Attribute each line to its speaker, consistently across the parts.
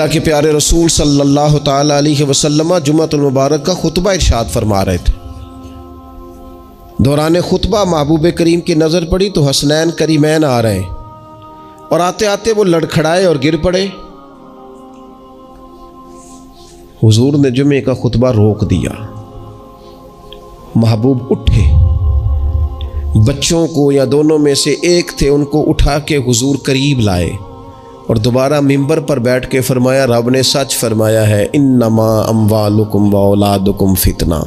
Speaker 1: अल्लाह के प्यारे रसूल सल्लल्लाहु ताला अलैहि वसल्लम जुम्मतुल मुबारक का खुतबा इरशाद फरमा रहे थे। दौरान खुतबा महबूब करीम की नज़र पड़ी तो हसनैन करीमैन आ रहे और आते आते वो लड़खड़ाए और गिर पड़े। हुजूर ने जुमे का खुतबा रोक दिया। महबूब उठे, बच्चों को या दोनों में से एक थे उनको उठा के हुजूर करीब लाए और दोबारा मिंबर पर बैठ के फरमाया, रब ने सच फरमाया है, इन्नमा अम्वालुकुम व औलादुकुम फितना,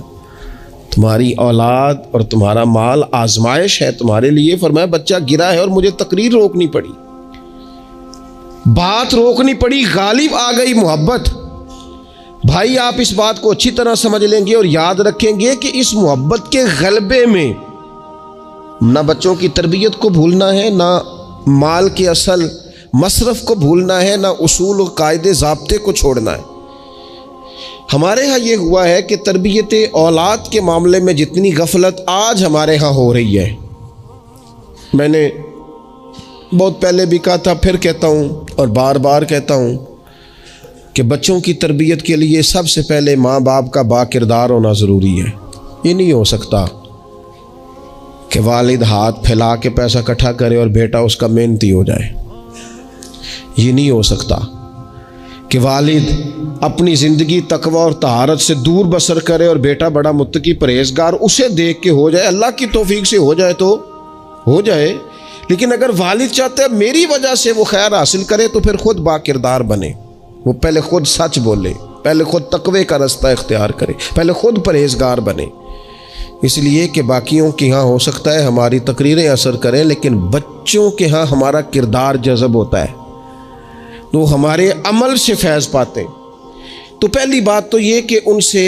Speaker 1: तुम्हारी औलाद और तुम्हारा माल आजमाइश है तुम्हारे लिए। फरमाया बच्चा गिरा है और मुझे तकरीर रोकनी पड़ी, बात रोकनी पड़ी, गालिब आ गई मोहब्बत। भाई आप इस बात को अच्छी तरह समझ लेंगे और याद रखेंगे कि इस मोहब्बत के गलबे में ना बच्चों की तरबियत को भूलना है, ना माल के असल मसरफ को भूलना है, ना उसूल और कायदे ज़ाब्ते को छोड़ना है। हमारे यहाँ ये हुआ है कि तरबियत औलाद के मामले में जितनी गफलत आज हमारे यहाँ हो रही है, मैंने बहुत पहले भी कहा था, फिर कहता हूँ और बार बार कहता हूँ कि बच्चों की तरबियत के लिए सबसे पहले माँ बाप का बाकिरदार होना ज़रूरी है। ये नहीं हो सकता कि वालिद हाथ फैला के पैसा इकट्ठा करे और बेटा उसका मेहनती हो जाए। ये नहीं हो सकता कि वालिद अपनी ज़िंदगी तकवा और तहारत से दूर बसर करे और बेटा बड़ा मुत्तकी परहेज़गार उसे देख के हो जाए। अल्लाह की तौफीक से हो जाए तो हो जाए, लेकिन अगर वालिद चाहते हैं मेरी वजह से वो खैर हासिल करे तो फिर खुद बाकिरदार बने। वो पहले खुद सच बोले, पहले खुद तकवे का रास्ता इख्तियार करे, पहले खुद परहेज़गार बने। इसलिए कि बाकियों के यहाँ हो सकता है हमारी तकरीरें असर करें, लेकिन बच्चों के यहाँ हमारा किरदार जज़ब होता है तो हमारे अमल से फैज़ पाते हैं। तो पहली बात तो ये कि उनसे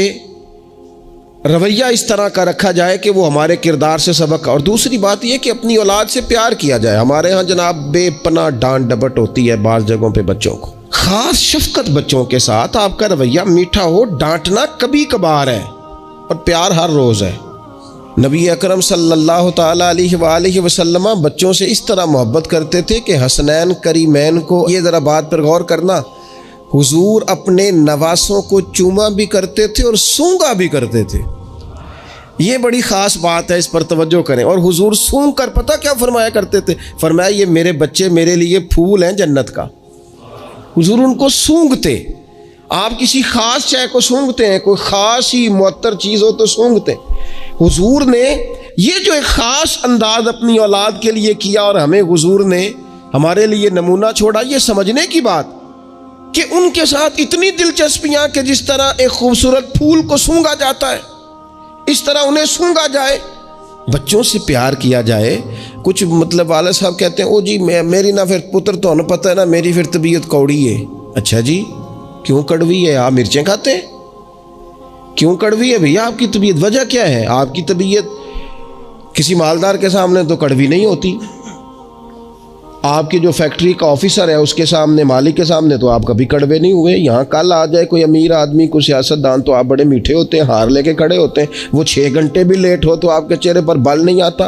Speaker 1: रवैया इस तरह का रखा जाए कि वो हमारे किरदार से सबक, और दूसरी बात ये कि अपनी औलाद से प्यार किया जाए। हमारे यहाँ जनाब बेपनाह डांट डपट होती है बाज़ जगहों पे बच्चों को, ख़ास शफ़क़त बच्चों के साथ आपका रवैया मीठा हो। डांटना कभी कभार है और प्यार हर रोज़ है। नबी अकरम सल्लल्लाहु ताला अलैहि वसल्लम बच्चों से इस तरह मोहब्बत करते थे कि हसनैन करीमैन को, ये ज़रा बात पर गौर करना, हुजूर अपने नवासों को चूमा भी करते थे और सूंघा भी करते थे। ये बड़ी ख़ास बात है, इस पर तवज्जो करें। और हुजूर सूंघ कर पता क्या फरमाया करते थे? फरमाया ये मेरे बच्चे मेरे लिए फूल हैं जन्नत का। हुजूर उनको सूंघते। आप किसी ख़ास चाय को सूंघते हैं, कोई ख़ास ही मुअत्तर चीज़ हो तो सूंघते हैं। हुजूर ने ये जो एक ख़ास अंदाज अपनी औलाद के लिए किया और हमें हुजूर ने हमारे लिए नमूना छोड़ा, ये समझने की बात कि उनके साथ इतनी दिलचस्पियाँ कि जिस तरह एक खूबसूरत फूल को सूंघा जाता है इस तरह उन्हें सूंघा जाए, बच्चों से प्यार किया जाए। कुछ मतलब वाले साहब कहते हैं, ओ जी मेरी ना फिर पुत्र तो हमें पता है ना मेरी फिर तबीयत कौड़ी है। अच्छा जी क्यों कड़वी है? आप मिर्चें खाते हैं? क्यों कड़वी है भैया आपकी तबीयत? वजह क्या है? आपकी तबीयत किसी मालदार के सामने तो कड़वी नहीं होती, आपकी जो फैक्ट्री का ऑफिसर है उसके सामने, मालिक के सामने तो आप कभी कड़वे नहीं हुए। यहाँ कल आ जाए कोई अमीर आदमी, कोई सियासतदान, तो आप बड़े मीठे होते हैं, हार लेके खड़े होते हैं। वो 6 घंटे भी लेट हो तो आपके चेहरे पर बल नहीं आता।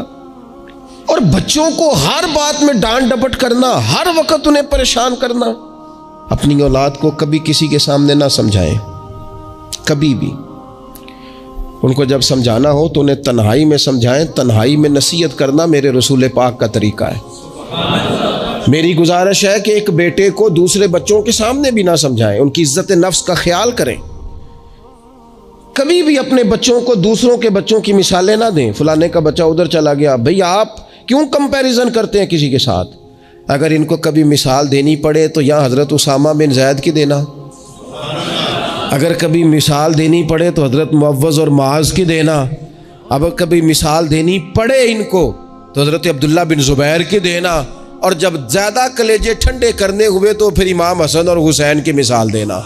Speaker 1: और बच्चों को हर बात में डांट डपट करना, हर वक्त उन्हें परेशान करना। अपनी औलाद को कभी किसी के सामने ना समझाएं, कभी भी। उनको जब समझाना हो तो उन्हें तन्हाई में समझाएं। तन्हाई में नसीहत करना मेरे रसूल पाक का तरीका है। मेरी गुजारिश है कि एक बेटे को दूसरे बच्चों के सामने भी ना समझाएं, उनकी इज्जत नफ्स का ख्याल करें। कभी भी अपने बच्चों को दूसरों के बच्चों की मिसालें ना दें। फलाने का बच्चा उधर चला गया, भई आप क्यों कंपैरिजन करते हैं किसी के साथ? अगर इनको कभी मिसाल देनी पड़े तो यहाँ हज़रत उसामा बिन ज़ैद की देना, अगर कभी मिसाल देनी पड़े तो हज़रत मुअव्वज़ और मुआज़ की देना, अब कभी मिसाल देनी पड़े इनको तो हज़रत अब्दुल्ला बिन ज़ुबैर की देना, और जब ज़्यादा कलेजे ठंडे करने हुए तो फिर इमाम हसन और हुसैन की मिसाल देना।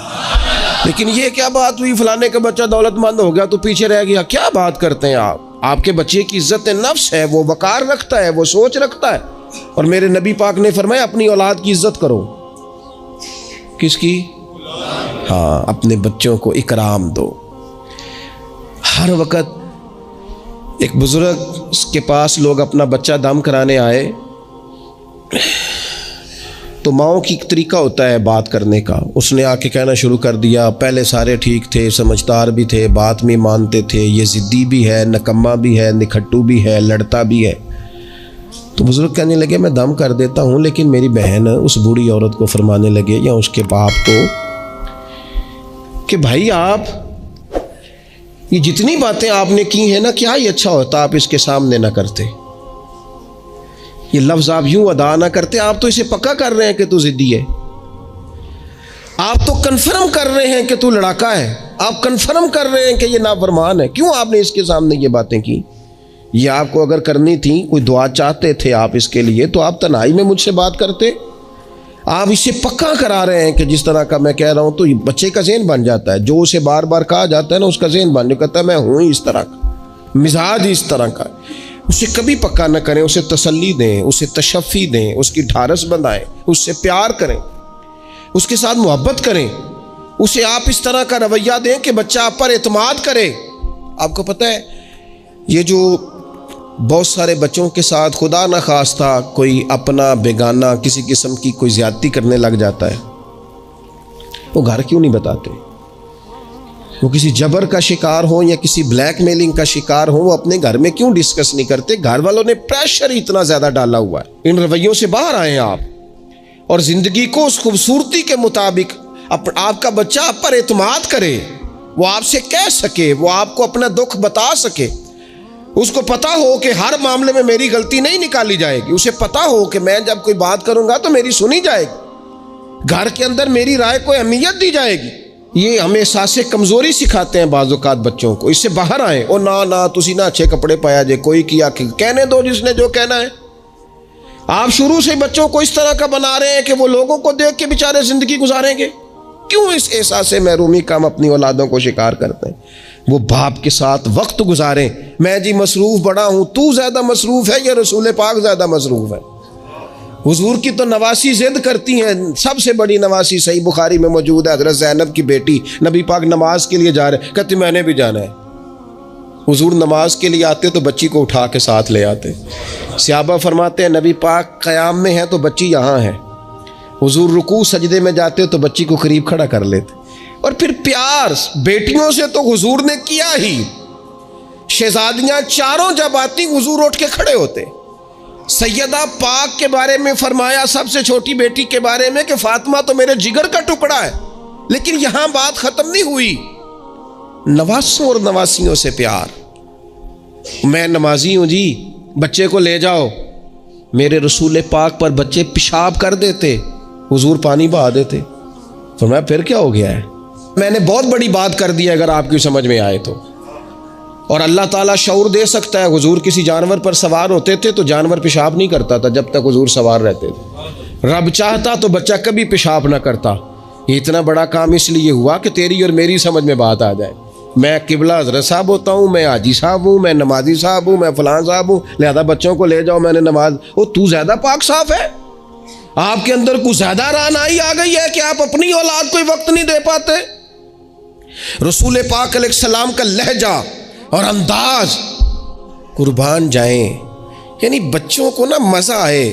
Speaker 1: लेकिन ये क्या बात हुई, फलाने का बच्चा दौलतमंद हो गया तो पीछे रह गया? क्या बात करते हैं आप? आपके बच्चे की इज्जत नफ्स है, वो वकार रखता है, वो सोच रखता है। और मेरे नबी पाक ने फरमाया अपनी औलाद की इज्जत करो। किसकी? हाँ, अपने बच्चों को इकराम दो। हर वक्त एक बुजुर्ग के पास लोग अपना बच्चा दम कराने आए तो माओं की एक तरीका होता है बात करने का। उसने आके कहना शुरू कर दिया, पहले सारे ठीक थे, समझदार भी थे, बात में मानते थे, ये ज़िद्दी भी है, नकम्मा भी है, निखट्टू भी है, लड़ता भी है। तो बुजुर्ग कहने लगे मैं दम कर देता हूँ, लेकिन मेरी बहन उस बूढ़ी औरत को फरमाने लगे या उसके बाप को कि भाई आप ये जितनी बातें आपने की हैं ना, क्या ही अच्छा होता आप इसके सामने ना करते, ये लफ्ज़ आप यूं अदा ना करते। आप तो इसे पक्का कर रहे हैं कि तू ज़िद्दी है, आप तो कन्फर्म कर रहे हैं कि तू लड़ाका है, आप कन्फर्म कर रहे हैं कि ये नाफरमान है। क्यों आपने इसके सामने ये बातें की? ये आपको अगर करनी थी, कोई दुआ चाहते थे आप इसके लिए, तो आप तन्हाई में मुझसे बात करते। आप इसे पक्का करा रहे हैं कि जिस तरह का मैं कह रहा हूँ, तो बच्चे का ज़हन बन जाता है, जो उसे बार बार कहा जाता है ना, उसका ज़हन बन जाता है मैं हूँ ही इस तरह का, मिजाज इस तरह का। उसे कभी पक्का न करें, उसे तसल्ली दें, उसे तशफ़ी दें, उसकी ढारस बंधाएं, उससे प्यार करें, उसके साथ मोहब्बत करें, उसे आप इस तरह का रवैया दें कि बच्चा आप पर एतमाद करे। आपको पता है ये जो बहुत सारे बच्चों के साथ खुदा न खास्ता कोई अपना बेगाना किसी किस्म की कोई ज़्यादती करने लग जाता है, वो घर क्यों नहीं बताते? वो किसी जबर का शिकार हो या किसी ब्लैकमेलिंग का शिकार हो, वो अपने घर में क्यों डिस्कस नहीं करते? घर वालों ने प्रेशर इतना ज़्यादा डाला हुआ है। इन रवैयों से बाहर आए आप और ज़िंदगी को उस खूबसूरती के मुताबिक आपका बच्चा आप पर एतमाद करे, वो आपसे कह सके, वो आपको अपना दुख बता सके, उसको पता हो कि हर मामले में मेरी गलती नहीं निकाली जाएगी, उसे पता हो कि मैं जब कोई बात करूंगा तो मेरी सुनी जाएगी, घर के अंदर मेरी राय को अहमियत दी जाएगी। ये हमें एहसास कमज़ोरी सिखाते हैं बाज़ औक़ात बच्चों को। इससे बाहर आए। और ना तुसी ना अच्छे कपड़े पाया जे, कोई किया कहने दो जिसने जो कहना है। आप शुरू से बच्चों को इस तरह का बना रहे हैं कि वो लोगों को देख के बेचारे ज़िंदगी गुजारेंगे। क्यों इस एहसास महरूमी का हम अपनी औलादों को शिकार करते हैं? वो बाप के साथ वक्त गुजारें। मैं जी मसरूफ़ बड़ा हूँ, तू ज़्यादा मसरूफ़ है या रसूल पाक ज़्यादा मसरूफ़ है? हुजूर की तो नवासी जिद करती हैं, सबसे बड़ी नवासी सही बुखारी में मौजूद है, हज़रत ज़ैनब की बेटी। नबी पाक नमाज के लिए जा रहे, कहती मैंने भी जाना है। हुजूर नमाज के लिए आते तो बच्ची को उठा के साथ ले आते। सहाबा फरमाते हैं नबी पाक क़याम में है तो बच्ची यहाँ है। हुजूर रुकू सजदे में जाते तो बच्ची को करीब खड़ा कर लेते। और फिर प्यार बेटियों से तो हुजूर ने किया ही। शहजादियाँ चारों जब आती हुजूर उठ के खड़े होते। सैयदा पाक के बारे में फरमाया, सबसे छोटी बेटी के बारे में, कि फातिमा तो मेरे जिगर का टुकड़ा है। लेकिन यहां बात खत्म नहीं हुई। नवासों और नवासियों से प्यार। मैं नमाजी हूं जी, बच्चे को ले जाओ। मेरे रसूल पाक पर बच्चे पेशाब कर देते, हुजूर पानी बहा देते। फरमाया फिर क्या हो गया है? मैंने बहुत बड़ी बात कर दी अगर आपकी समझ में आए तो। और अल्लाह ताला शऊर दे सकता है। हुजूर किसी जानवर पर सवार होते थे तो जानवर पेशाब नहीं करता था जब तक हुजूर सवार रहते थे। रब चाहता तो बच्चा कभी पेशाब ना करता। ये इतना बड़ा काम इसलिए हुआ कि तेरी और मेरी समझ में बात आ जाए। मैं किबला हज़रत साहब होता हूँ, मैं हाजी साहब हूँ, मैं नमाजी साहब हूँ, मैं फलां साहब हूँ, लिहाजा बच्चों को ले जाओ, मैंने नमाज। ओ तू ज़्यादा पाक साफ है? आपके अंदर कुछ ज़्यादा रानाई आ गई है कि आप अपनी औलाद को वक्त नहीं दे पाते। रसूल पाक अलैहिस्सलाम का लहजा और अंदाज, कुर्बान जाएं। यानी बच्चों को ना मज़ा आए।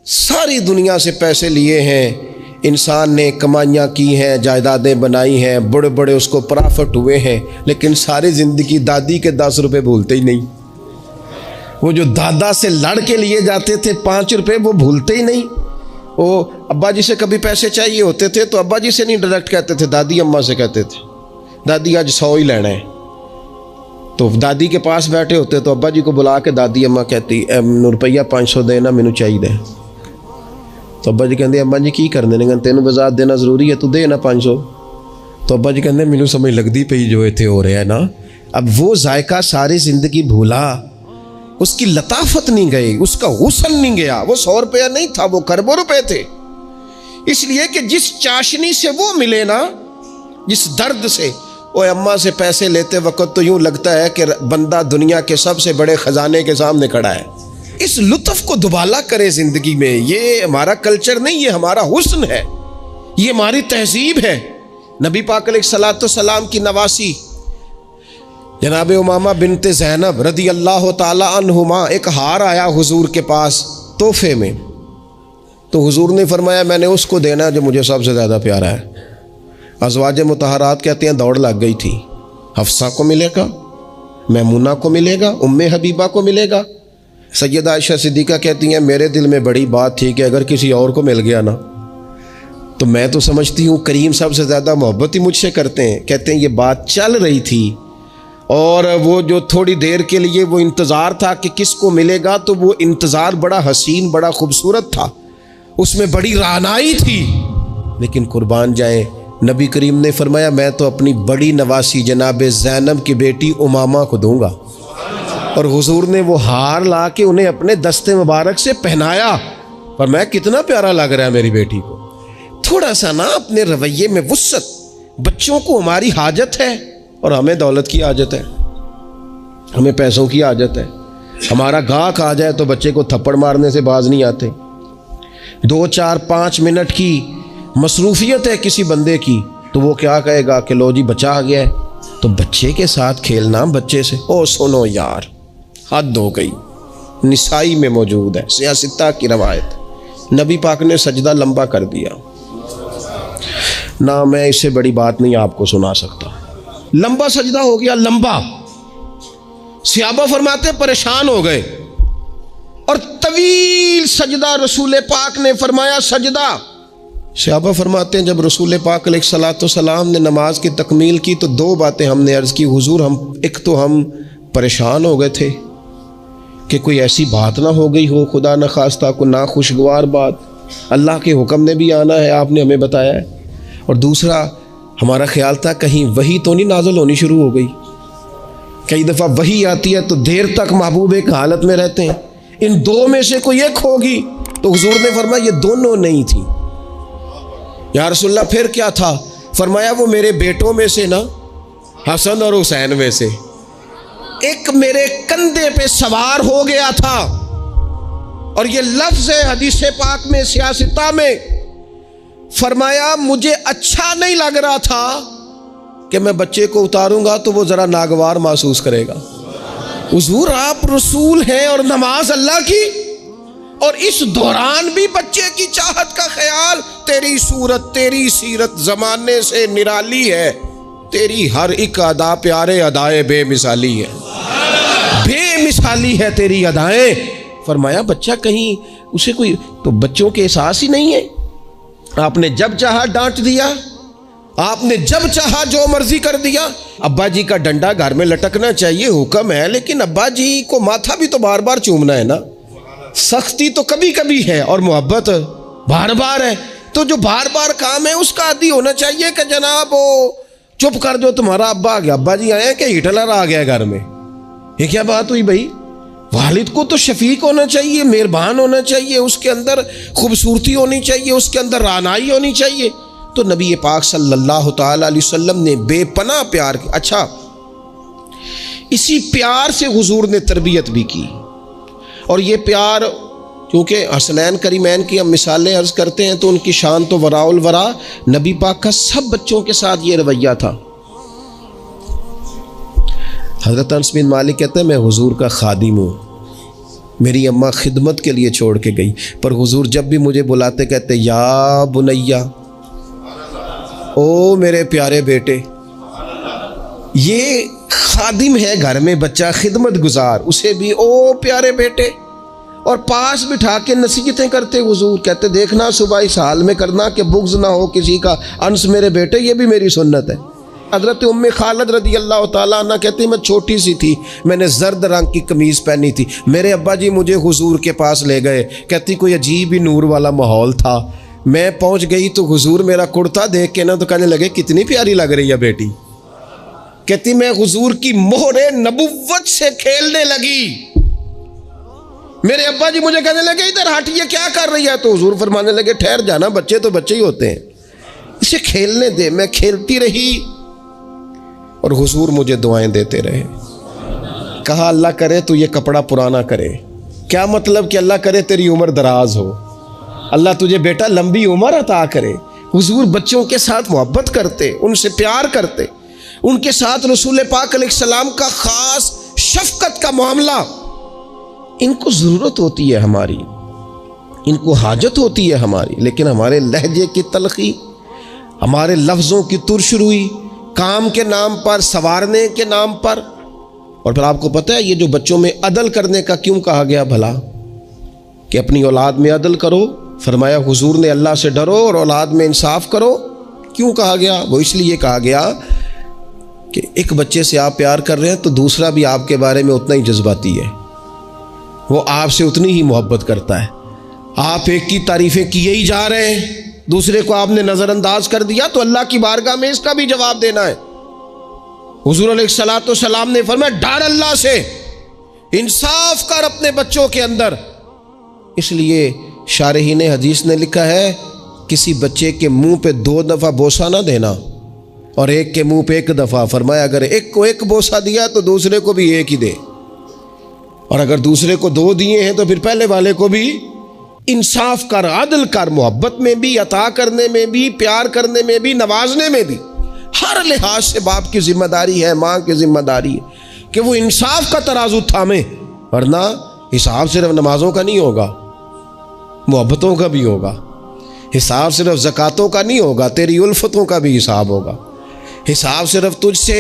Speaker 1: सारी दुनिया से पैसे लिए हैं इंसान ने, कमाइयाँ की हैं, जायदादें बनाई हैं, बड़े बड़े उसको प्रॉफिट हुए हैं, लेकिन सारी ज़िंदगी दादी के 10 रुपये भूलते ही नहीं। वो जो दादा से लड़ के लिए जाते थे 5 रुपये, वो भूलते ही नहीं। वो अब्बा जी से कभी पैसे चाहिए होते थे तो अब्बा जी से नहीं डायरेक्ट कहते थे, दादी अम्मा से कहते थे, दादी आज 100 ही लेना है। तो दादी के पास बैठे होते तो अब्बा जी को बुला के दादी अम्मा कहती रुपया 500 देना मैनू चाहिए। तो अब्बा जी कहते अम्मा जी की करने ने, तेन बाजार देना जरूरी है, तू दे ना 500। तो अब्बा जी कहते मैनू समझ लगती पई जो इतने हो रहा है ना। अब वो जायका सारी जिंदगी भूला, उसकी लताफत नहीं गई, उसका हुस्न नहीं गया। वो 100 रुपया नहीं था, वो खरबों रुपए थे। इसलिए कि जिस चाशनी से वो मिले ना, जिस दर्द से, वो अम्मा से पैसे लेते वक्त तो यूं लगता है कि बंदा दुनिया के सबसे बड़े खजाने के सामने खड़ा है। इस लुत्फ को दुबाला करे जिंदगी में। ये हमारा कल्चर नहीं, ये हमारा हुस्न है, ये हमारी तहजीब है। नबी पाक अलैहिस्सलाम की नवासी जनाब उमामा बिनते ज़ैनब रदी अल्लाह ताला अन्हुमा, एक हार आया हुजूर के पास तोहफे में। तो हुजूर ने फरमाया मैंने उसको देना जो मुझे सबसे ज़्यादा प्यारा है। अज़वाज मुतहरात कहते हैं दौड़ लग गई थी। हफ्सा को मिलेगा, मैमूना को मिलेगा, उम्मे हबीबा को मिलेगा। सैयदा आयशा सिद्दीक़ा कहती हैं मेरे दिल में बड़ी बात थी कि अगर किसी और को मिल गया ना तो मैं तो समझती हूँ करीम सबसे ज़्यादा मोहब्बत ही मुझसे करते हैं। कहते हैं ये बात चल रही थी और वो जो थोड़ी देर के लिए वो इंतज़ार था कि किसको मिलेगा, तो वो इंतज़ार बड़ा हसीन बड़ा खूबसूरत था, उसमें बड़ी रानाई थी। लेकिन कुर्बान जाए नबी करीम ने फरमाया मैं तो अपनी बड़ी नवासी जनाब ज़ैनब की बेटी उमामा को दूंगा। और हुजूर ने वो हार ला के उन्हें अपने दस्ते मुबारक से पहनाया। पर मैं कितना प्यारा लग रहा है मेरी बेटी को। थोड़ा सा ना अपने रवैये में वुस्सत। बच्चों को हमारी हाजत है और हमें दौलत की हाजत है, हमें पैसों की हाजत है। हमारा गाहक आ जाए तो बच्चे को थप्पड़ मारने से बाज नहीं आते। 2 4 5 मिनट की मसरूफियत है किसी बंदे की तो वो क्या कहेगा कि लो जी बच्चा आ गया है। तो बच्चे के साथ खेलना, बच्चे से ओ सुनो यार हद हो गई। निसाई में मौजूद है सियासता की रवायत, नबी पाक ने सजदा लंबा कर दिया ना, मैं इससे बड़ी बात नहीं आपको सुना सकता। लंबा सजदा हो गया, लंबा। सहाबा फरमाते परेशान हो गए और तवील सजदा रसूल पाक ने फरमाया सजदा। सहाबा फरमाते हैं जब रसूल पाक अलैहिस्सलाम ने नमाज की तकमील की तो 2 बातें हमने अर्ज़ की हुजूर, हम एक तो हम परेशान हो गए थे कि कोई ऐसी बात ना हो गई हो, खुदा न खास्ता को नाखुशगवार बात, अल्लाह के हुक्म ने भी आना है आपने हमें बताया है। और दूसरा हमारा ख्याल था कहीं वही तो नहीं नाज़िल होनी शुरू हो गई। कई दफ़ा वही आती है तो देर तक महबूब एक हालत में रहते हैं, इन 2 में से कोई एक होगी। तो हुजूर ने फरमाया ये दोनों नहीं थी। या रसूलल्लाह फिर क्या था? फरमाया वो मेरे बेटों में से ना, हसन और हुसैन में से एक मेरे कंधे पे सवार हो गया था। और ये लफ्ज़ है हदीस पाक में सियासता में, फरमाया मुझे अच्छा नहीं लग रहा था कि मैं बच्चे को उतारूंगा तो वो ज़रा नागवार महसूस करेगा। हुजूर आप रसूल हैं और नमाज अल्लाह की, और इस दौरान भी बच्चे की चाहत का ख्याल। तेरी सूरत तेरी सीरत ज़माने से निराली है, तेरी हर एक अदा प्यारे अदाए बेमिसाली है, बेमिसाली है तेरी अदाएं। फरमाया बच्चा कहीं उसे कोई तो बच्चों के एहसास ही नहीं है। आपने जब चाहा डांट दिया, आपने जब चाहा जो मर्जी कर दिया। अब्बा जी का डंडा घर में लटकना चाहिए, हुक्म है, लेकिन अब्बा जी को माथा भी तो बार बार चूमना है ना। सख्ती तो कभी कभी है और मोहब्बत बार बार है। तो जो बार बार काम है उसका आदी होना चाहिए कि जनाब वो चुप कर जो तुम्हारा अब्बा आ गया, अब्बा जी आए कि हिटलर आ गया घर में। ये क्या बात हुई भाई? वालिद को तो शफीक होना चाहिए, मेहरबान होना चाहिए, उसके अंदर खूबसूरती होनी चाहिए, उसके अंदर रानाई होनी चाहिए। तो नबी पाक सल्लल्लाहु तआला अलैहि वसल्लम ने बेपनाह प्यार किया। अच्छा, इसी प्यार से हुजूर ने तरबियत भी की। और ये प्यार क्योंकि हसनैन करीमैन की हम मिसालें अर्ज़ करते हैं तो उनकी शान तो वराउल वरा, नबी पाक का सब बच्चों के साथ ये रवैया था। हज़रत अनस बिन मालिक कहते हैं मैं हुजूर का खादिम हूँ, मेरी अम्मा खिदमत के लिए छोड़ के गई, पर हुजूर जब भी मुझे बुलाते कहते या बुनैया, ओ मेरे प्यारे बेटे। ये खादिम है घर में, बच्चा खिदमत गुजार, उसे भी ओ प्यारे बेटे। और पास बिठा के नसीहतें करते हुजूर, कहते देखना सुबह इस हाल में करना कि बुग़्ज़ ना हो किसी का, अनस मेरे बेटे ये भी मेरी सुन्नत है। हज़रत उम्मे खालिद रज़ी अल्लाह ताला अन्हा कहती मैं छोटी सी थी, मैंने जर्द रंग की कमीज़ पहनी थी, मेरे अब्बा जी मुझे हुजूर के पास ले गए। कहती कोई अजीब ही नूर वाला माहौल था, मैं पहुँच गई तो हुजूर मेरा कुर्ता देख के ना तो कहने लगे कितनी प्यारी लग रही है बेटी। कहती मैं हुजूर की मोहरे नबुव्वत से खेलने लगी। मेरे अब्बा जी मुझे कहने लगे इधर हट, ये क्या कर रही है? तो हुजूर फरमाने लगे ठहर जाना, बच्चे तो बच्चे ही होते हैं, इसे खेलने दे। मैं खेलती रही और हुजूर मुझे दुआएं देते रहे। कहा अल्लाह करे तो ये कपड़ा पुराना करे। क्या मतलब कि अल्लाह करे तेरी उम्र दराज हो, अल्लाह तुझे बेटा लंबी उम्र अता करे। हुजूर बच्चों के साथ मोहब्बत करते, उनसे प्यार करते, उनके साथ रसूल पाक अलैहिस्सलाम का ख़ास शफ़क़त का मामला। इनको ज़रूरत होती है हमारी, इनको हाजत होती है हमारी, लेकिन हमारे लहजे की तलखी, हमारे लफ्ज़ों की तुरशरुई, काम के नाम पर, संवारने के नाम पर। और फिर आपको पता है ये जो बच्चों में अदल करने का क्यों कहा गया भला, कि अपनी औलाद में अदल करो। फरमाया हुजूर ने अल्लाह से डरो और औलाद में इंसाफ करो। क्यों कहा गया? वो इसलिए कहा गया कि एक बच्चे से आप प्यार कर रहे हैं तो दूसरा भी आपके बारे में उतना ही जज्बाती है, वो आपसे उतनी ही मोहब्बत करता है। आप एक की तारीफ़ें किए ही जा रहे हैं, दूसरे को आपने नज़रअंदाज कर दिया, तो अल्लाह की बारगाह में इसका भी जवाब देना है। हुजूर अलैहिस्सलातु वस्सलाम ने फरमाया डर अल्लाह से, इंसाफ कर अपने बच्चों के अंदर। इसलिए शारहीन हदीस ने लिखा है किसी बच्चे के मुंह पे 2 दफ़ा बोसा ना देना और एक के मुंह पे 1 दफ़ा। फरमाया अगर एक को 1 बोसा दिया तो दूसरे को भी 1 ही दे, और अगर दूसरे को 2 दिए हैं तो फिर पहले वाले को भी इंसाफ कर, अदल कर, मोहब्बत में भी, अता करने में भी, प्यार करने में भी, नवाजने में भी। हर लिहाज से बाप की जिम्मेदारी है, माँ की जिम्मेदारी है कि वो इंसाफ का तराजू थामे, वरना हिसाब सिर्फ नमाजों का नहीं होगा, मोहब्बतों का भी होगा। हिसाब सिर्फ ज़कातों का नहीं होगा, तेरी उल्फतों का भी हिसाब होगा। हिसाब सिर्फ तुझसे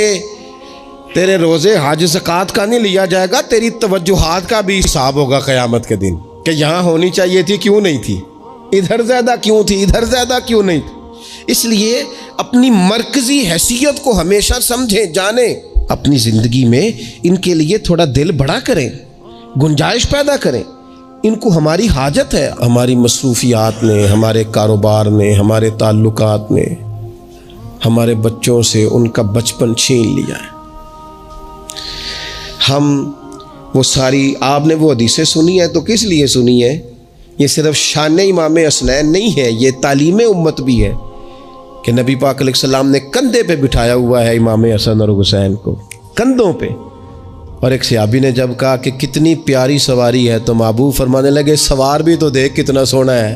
Speaker 1: तेरे रोज़े हज ज़कात का नहीं लिया जाएगा, तेरी तवज्जुहात का भी हिसाब होगा क़यामत के दिन, कि यहाँ होनी चाहिए थी क्यों नहीं थी, इधर ज़्यादा क्यों थी, इधर ज़्यादा क्यों नहीं थी। इसलिए अपनी मरकज़ी हैसियत को हमेशा समझें, जानें। अपनी ज़िंदगी में इनके लिए थोड़ा दिल बड़ा करें, गुंजाइश पैदा करें। इनको हमारी हाजत है, हमारी मसरूफियात ने, हमारे कारोबार ने, हमारे ताल्लुकात ने हमारे बच्चों से उनका बचपन छीन लिया है। हम वो सारी, आपने वो हदीसें सुनी है तो किस लिए सुनी है? ये सिर्फ शान इमाम हसनैन नहीं है, ये तालीम उम्मत भी है कि नबी पाक अलैहिस्सलाम ने कंधे पे बिठाया हुआ है इमाम हसन और हुसैन को, कंधों पे। और एक सहाबी ने जब कहा कि कितनी प्यारी सवारी है, तो महबूब फरमाने लगे सवार भी तो देख कितना सोना है,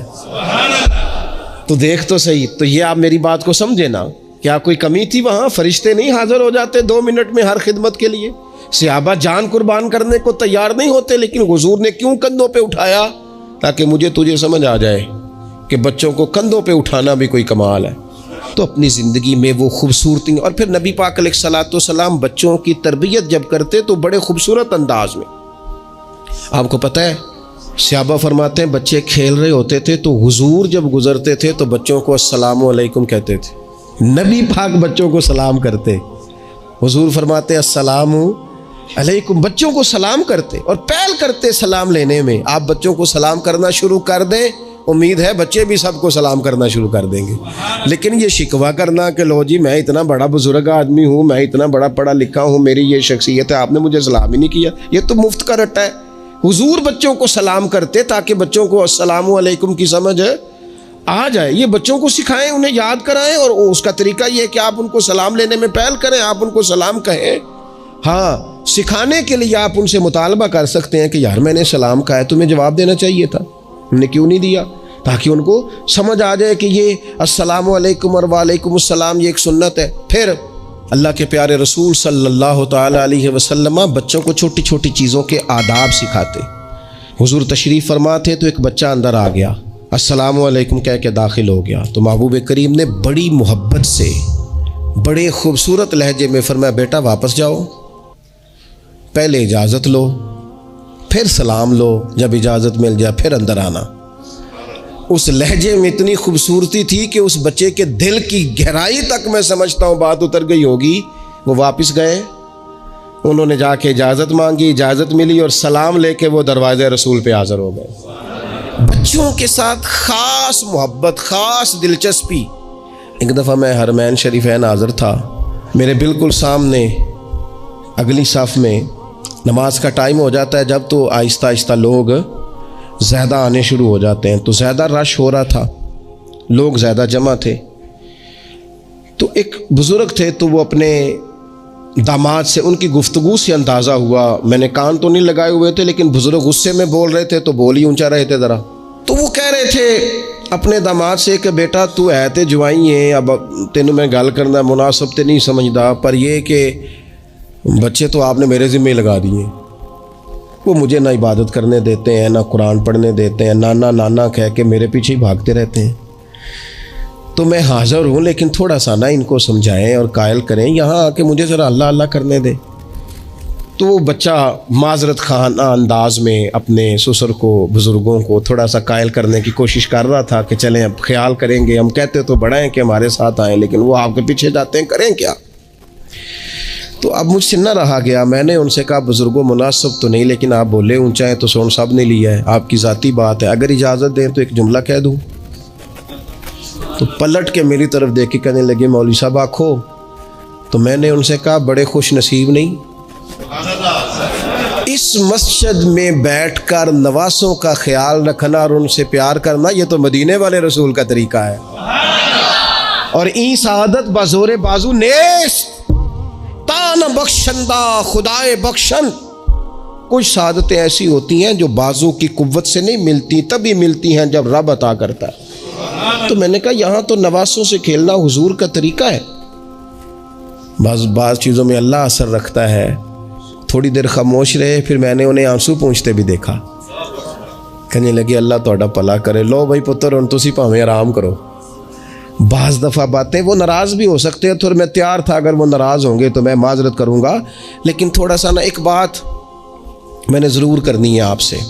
Speaker 1: तो देख तो सही। तो ये आप मेरी बात को समझे ना, क्या कोई कमी थी वहाँ? फरिश्ते नहीं हाजिर हो जाते 2 मिनट में हर खिदमत के लिए? सहाबा जान कुर्बान करने को तैयार नहीं होते, लेकिन हुजूर ने क्यों कंधों पे उठाया? ताकि मुझे तुझे समझ आ जाए कि बच्चों को कंधों पे उठाना भी कोई कमाल है। तो अपनी ज़िंदगी में वो खूबसूरती, और फिर नबी पाक अलैहिस्सलातु वस्सलाम बच्चों की तरबियत जब करते तो बड़े खूबसूरत अंदाज में। आपको पता है सहाबा फरमाते हैं बच्चे खेल रहे होते थे तो हुजूर जब गुजरते थे तो बच्चों को अस्सलामु अलैकुम कहते थे। नबी पाक बच्चों को सलाम करते, हुजूर फरमाते अस्सलामु अलैकुम, बच्चों को सलाम करते और पहल करते सलाम लेने में। आप बच्चों को सलाम करना शुरू कर दें, उम्मीद है बच्चे भी सबको सलाम करना शुरू कर देंगे। लेकिन ये शिकवा करना कि लो जी मैं इतना बड़ा बुजुर्ग आदमी हूँ, मैं इतना बड़ा पढ़ा लिखा हूँ, मेरी ये शख्सियत है, आपने मुझे सलाम ही नहीं किया, ये तो मुफ्त का रट्टा है। हुजूर बच्चों को सलाम करते ताकि बच्चों को अस्सलामु अलैकुम की समझ आ जाए। ये बच्चों को सिखाएं, उन्हें याद कराएं, और उसका तरीका ये है कि आप उनको सलाम लेने में पहल करें, आप उनको सलाम कहें। हाँ, सिखाने के लिए आप उनसे मुतालबा कर सकते हैं कि यार मैंने सलाम कहा है, तुम्हें जवाब देना चाहिए था, हमने क्यों नहीं दिया, ताकि उनको समझ आ जाए कि ये अस्सलामु अलैकुम और वालेकुम अस्सलाम ये एक सुन्नत है। फिर अल्लाह के प्यारे रसूल सल्लल्लाहु ताला अलैहि वसल्लम बच्चों को छोटी छोटी चीज़ों के आदाब सिखाते। हुजूर तशरीफ़ फरमा थे तो एक बच्चा अंदर आ गया, अस्सलामु अलैकुम कह के दाखिल हो गया, तो महबूब करीम ने बड़ी मोहब्बत से बड़े खूबसूरत लहजे में फरमाया बेटा वापस जाओ, पहले इजाज़त लो, फिर सलाम लो, जब इजाज़त मिल जाए फिर अंदर आना। उस लहजे में इतनी खूबसूरती थी कि उस बच्चे के दिल की गहराई तक मैं समझता हूँ बात उतर गई होगी। वो वापस गए, उन्होंने जाके इजाज़त मांगी, इजाज़त मिली और सलाम लेके वो दरवाज़े रसूल पे हाज़िर हो गए। बच्चों के साथ ख़ास मोहब्बत, ख़ास दिलचस्पी। एक दफ़ा मैं हरमैन शरीफैन हाज़िर था, मेरे बिल्कुल सामने अगली सफ़ में नमाज का टाइम हो जाता है जब, तो आहिस्ता आहिस्ता लोग ज़्यादा आने शुरू हो जाते हैं, तो ज़्यादा रश हो रहा था, लोग ज़्यादा जमा थे। तो एक बुज़ुर्ग थे, तो वो अपने दामाद से, उनकी गुफ्तगू से अंदाज़ा हुआ, मैंने कान तो नहीं लगाए हुए थे लेकिन बुज़ुर्ग गुस्से में बोल रहे थे तो बोल ही ऊँचा रहे थे ज़रा। तो वो कह रहे थे अपने दामाद से कि बेटा तू है तो जवाई है, अब तेनों मैं गल करना मुनासिब तो नहीं समझदा, पर ये कि बच्चे तो आपने मेरे ज़िम्मे लगा दिए। वो मुझे ना इबादत करने देते हैं, ना कुरान पढ़ने देते हैं, नाना नाना कह के मेरे पीछे ही भागते रहते हैं। तो मैं हाज़िर हूँ, लेकिन थोड़ा सा ना इनको समझाएं और कायल करें, यहाँ आके मुझे ज़रा अल्लाह अल्लाह करने दें। तो वो बच्चा माजरत खाना अंदाज में अपने ससुर को, बुज़ुर्गों को थोड़ा सा कायल करने की कोशिश कर रहा था कि चलें अब ख्याल करेंगे, हम कहते तो बड़ा हैं कि हमारे साथ आएँ, लेकिन वो आपके पीछे जाते हैं, करें क्या। तो अब मुझसे न रहा गया, मैंने उनसे कहा बुज़ुर्गों मुनासिब तो नहीं, लेकिन आप बोले ऊँचा है तो सोन साहब ने लिया है, आपकी ज़ाती बात है, अगर इजाज़त दें तो एक जुमला कह दूँ। तो पलट के मेरी तरफ देख के कहने लगे मौलवी साहब आखो। तो मैंने उनसे कहा बड़े खुश नसीब नहीं, इस मस्जिद में बैठकर नवासों का ख्याल रखना और उनसे प्यार करना, ये तो मदीने वाले रसूल का तरीका है। और ई सादत बज़ोरे बाजू नेस तान बख्शंदा खुदाए बख्शन। कुछ सादतें ऐसी होती हैं जो बाजू की कुव्वत से नहीं मिलती, तभी मिलती हैं जब रब अता करता है। तो मैंने कहा यहाँ तो नवासों से खेलना हुजूर का तरीका है। बाज़ चीज़ों में अल्लाह असर रखता है। थोड़ी देर खामोश रहे, फिर मैंने उन्हें आंसू पूंछते भी देखा। कहने लगे अल्लाह तोड़ा भला करे, लो भाई पुत्र हुण तुसी भावें आराम करो। बाज़ दफ़ा बातें वो नाराज़ भी हो सकते हैं, तो मैं तैयार था अगर वो नाराज़ होंगे तो मैं माजरत करूँगा, लेकिन थोड़ा सा ना एक बात मैंने ज़रूर करनी है आपसे।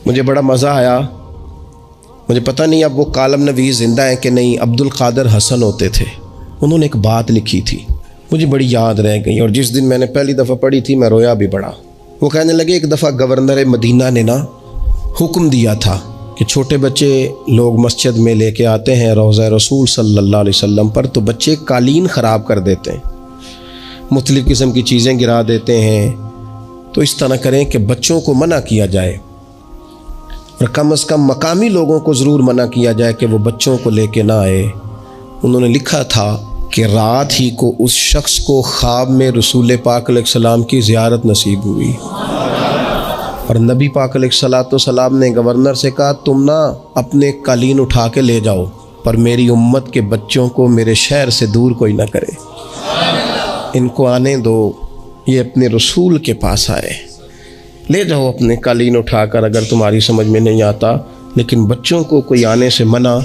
Speaker 1: मुझे बड़ा मज़ा आया, मुझे पता नहीं अब वो कालम नवीस ज़िंदा है कि नहीं, अब्दुल कादिर हसन होते थे, उन्होंने एक बात लिखी थी, मुझे बड़ी याद रह गई, और जिस दिन मैंने पहली दफ़ा पढ़ी थी मैं रोया भी बड़ा। वो कहने लगे एक दफ़ा गवर्नर मदीना ने ना हुक्म दिया था कि छोटे बच्चे लोग मस्जिद में लेके आते हैं रोज़ा रसूल सल्लल्लाहु अलैहि वसल्लम पर, तो बच्चे कालीन ख़राब कर देते हैं, मुख्तलिफ़ किस्म की चीज़ें गिरा देते हैं। तो इस तरह करें कि बच्चों को मना किया जाए, और कम से कम मकामी लोगों को ज़रूर मना किया जाए कि वो बच्चों को लेके ना आए। उन्होंने लिखा था कि रात ही को उस शख्स को ख्वाब में रसूल पाक अलैहिस्सलाम की ज़ियारत नसीब हुई, और नबी पाक अलैहिस्सलाम ने गवर्नर से कहा तुम ना अपने कालीन उठा के ले जाओ, पर मेरी उम्मत के बच्चों को मेरे शहर से दूर कोई ना करे, इनको आने दो, ये अपने रसूल के पास आए, ले जाओ अपने कालीन उठाकर, अगर तुम्हारी समझ में नहीं आता, लेकिन बच्चों को कोई आने से मना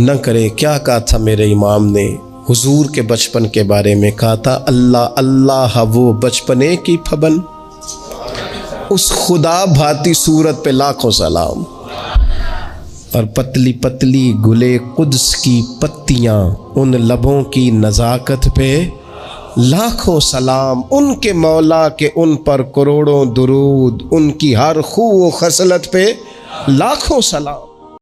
Speaker 1: न करे। क्या कहा था मेरे इमाम ने हुजूर के बचपन के बारे में? कहा था अल्लाह अल्लाह वो बचपने की फबन, उस खुदा भाती सूरत पे लाखों सलाम, और पतली पतली गुले कुद्स की पत्तियाँ, उन लबों की नज़ाकत पे लाखों सलाम, उनके मौला के उन पर करोड़ों दुरूद, उनकी हर खूब खसलत पे लाखों सलाम।